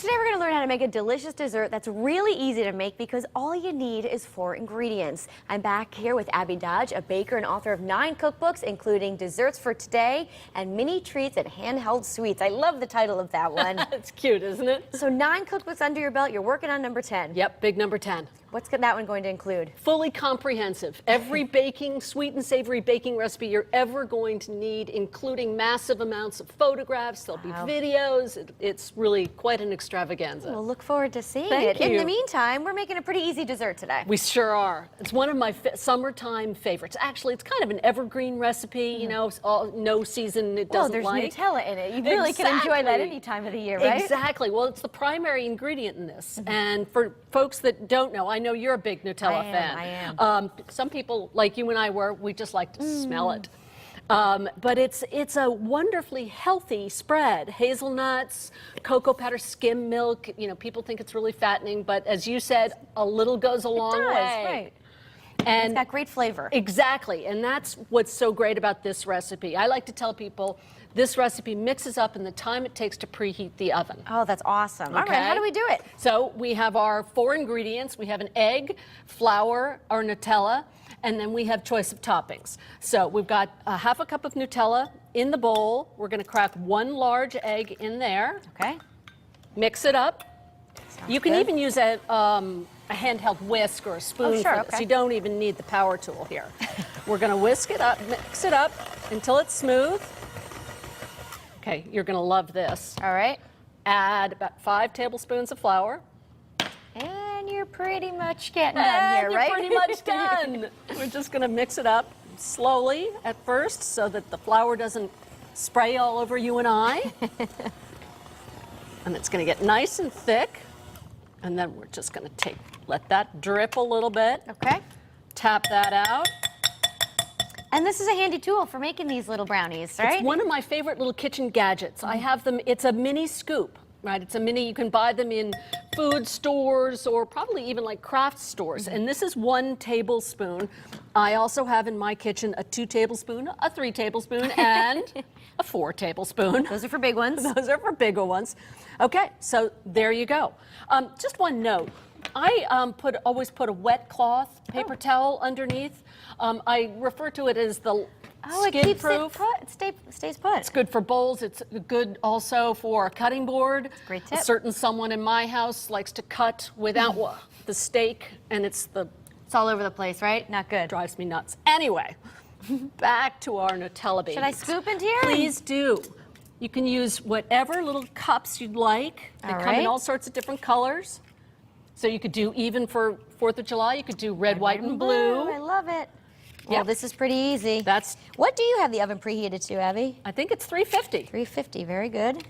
today we're going to learn how to make a delicious dessert that's really easy to make because all you need is 4 ingredients. I'm back here with Abbey Dodge, a baker and author of 9 cookbooks, including Desserts for Today and Mini Treats and Handheld Sweets. I love the title of that one. It's cute, isn't it? So 9 cookbooks under your belt. You're working on number 10. Yep, big number 10. What's that one going to include? Fully comprehensive. Every baking, sweet and savory baking recipe you're ever going to need, including massive amounts of photographs. There'll be videos. It's really quite an extravaganza. We'll look forward to seeing Thank it. you. In the meantime, we're making a pretty easy dessert today. We sure are. It's one of my summertime favorites. Actually, it's kind of an evergreen recipe, you know, no season it doesn't there's like. Nutella in it. You really can enjoy that any time of the year, right? Exactly. Well, it's the primary ingredient in this. And for folks that don't know, I know you're a big Nutella fan. I am. Some people, like you and I were, we just like to smell it. But it's a wonderfully healthy spread. Hazelnuts, cocoa powder, skim milk. You know, people think it's really fattening, but as you said, a little goes a long way. Right. And it's got great flavor. Exactly, and that's what's so great about this recipe. I like to tell people this recipe mixes up in the time it takes to preheat the oven. Oh, that's awesome. Okay. All right, how do we do it? So we have our 4 ingredients. We have an egg, flour, or Nutella, and then we have choice of toppings. So we've got a half a cup of Nutella in the bowl. We're going to crack 1 large egg in there. Okay. Mix it up. Sounds you can good. even use a handheld whisk or a spoon for this. Okay. You don't even need the power tool here. We're going to whisk it up, mix it up until it's smooth. Okay, you're going to love this. All right. Add about 5 tablespoons of flour. And you're pretty much getting done here, right? You're pretty much done. We're just going to mix it up slowly at first so that the flour doesn't spray all over you and I. And it's going to get nice and thick. And then we're just going to let that drip a little bit. Okay. Tap that out. And this is a handy tool for making these little brownies, right? It's one of my favorite little kitchen gadgets. I have them, it's a mini scoop, right? It's a mini, you can buy them in food stores or probably even like craft stores. And this is 1 tablespoon. I also have in my kitchen a 2 tablespoon, a 3 tablespoon, and a 4 tablespoon. Those are for big ones. Those are for bigger ones. Okay, so there you go. Just one note. I always put a wet cloth, paper towel underneath. I refer to it as the skid proof. It stays put. It's good for bowls. It's good also for a cutting board. Great tip. A certain someone in my house likes to cut without the stake, and it's all over the place, right? Not good. drives me nuts. Anyway, back to our Nutella babies. Should I scoop into here? Please do. You can use whatever little cups you'd like. They come in all sorts of different colors. So you could do, even for 4th of July, you could do red, white, and blue. I love it. Well, this is pretty easy. What do you have the oven preheated to, Abby? I think it's 350. 350, very good.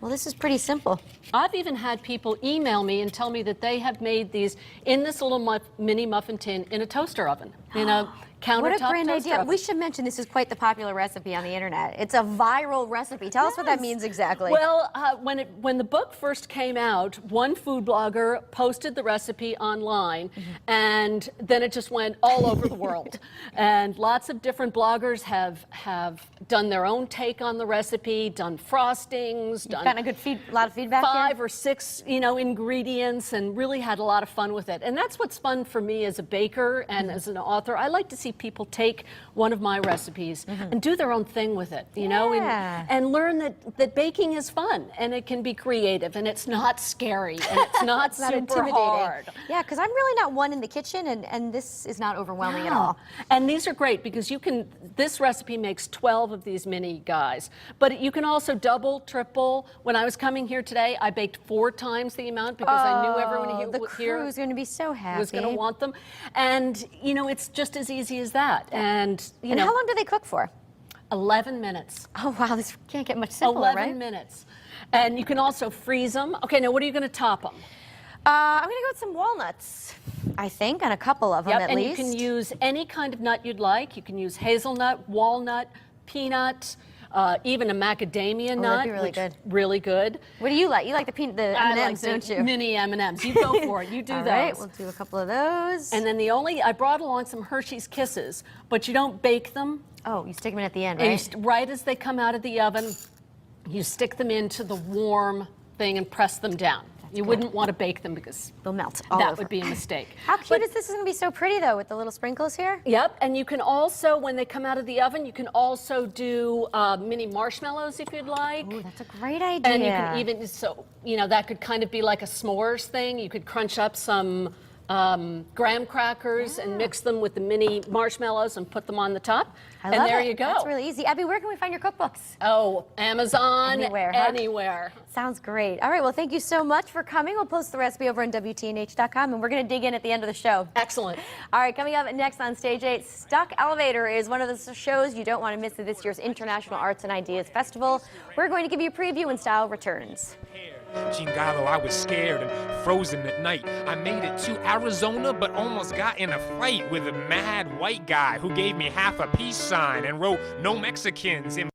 Well, this is pretty simple. I've even had people email me and tell me that they have made these in this little mini muffin tin in a toaster oven, in a countertop What a grand toaster idea. oven. We should mention this is quite the popular recipe on the internet. It's a viral recipe. Tell us what that means exactly. Well, when the book first came out, one food blogger posted the recipe online, and then it just went all over the world. And lots of different bloggers have done their own take on the recipe, done frostings, gotten a lot of feedback 5 or 6, ingredients, and really had a lot of fun with it. And that's what's fun for me as a baker and as an author. I like to see people take one of my recipes and do their own thing with it, and learn that baking is fun and it can be creative and it's not scary and it's not It's not super intimidating. hard. Yeah, because I'm really not one in the kitchen, and this is not overwhelming at all. And these are great because this recipe makes 12 of these mini guys, but you can also double, triple. When I was coming here today, I baked 4 times the amount because I knew everyone here The crew is going to be so happy. was going to want them. And, it's just as easy as that. And, And how long do they cook for? 11 minutes. Oh, wow, this can't get much simpler, 11 right? minutes. And you can also freeze them. Okay, now what are you going to top them? I'm going to go with some walnuts, I think, and a couple of them at and least. you can use any kind of nut you'd like. You can use hazelnut, walnut, peanut, even a macadamia nut. That'd be really good. Really good. What do you like? You like the M&Ms, don't you? Mini M&Ms. You go for it. You do All those. right, we'll do a couple of those. And then I brought along some Hershey's Kisses, but you don't bake them. Oh, you stick them in at the end, And right? right as they come out of the oven, you stick them into the warm thing and press them down. You wouldn't want to bake them because They'll melt all that over. would be a mistake. How cute is this? This is going to be so pretty, though, with the little sprinkles here. Yep, and you can also, when they come out of the oven, you can also do mini marshmallows if you'd like. Ooh, that's a great idea. And you can even, so, that could kind of be like a s'mores thing. You could crunch up some graham crackers and mix them with the mini marshmallows and put them on the top. I and love there it. you go. That's really easy. Abby, where can we find your cookbooks? Oh, Amazon, Anywhere, huh? anywhere. Sounds great. All right, well, thank you so much for coming. We'll post the recipe over on WTNH.com, and we're going to dig in at the end of the show. Excellent. All right, coming up next on Stage 8, Stuck Elevator is one of the shows you don't want to miss at this year's International Arts and Ideas Festival. We're going to give you a preview when Style returns. Chingalo, I was scared and frozen at night. I made it to Arizona, but almost got in a fight with a mad white guy who gave me half a peace sign and wrote "No Mexicans" in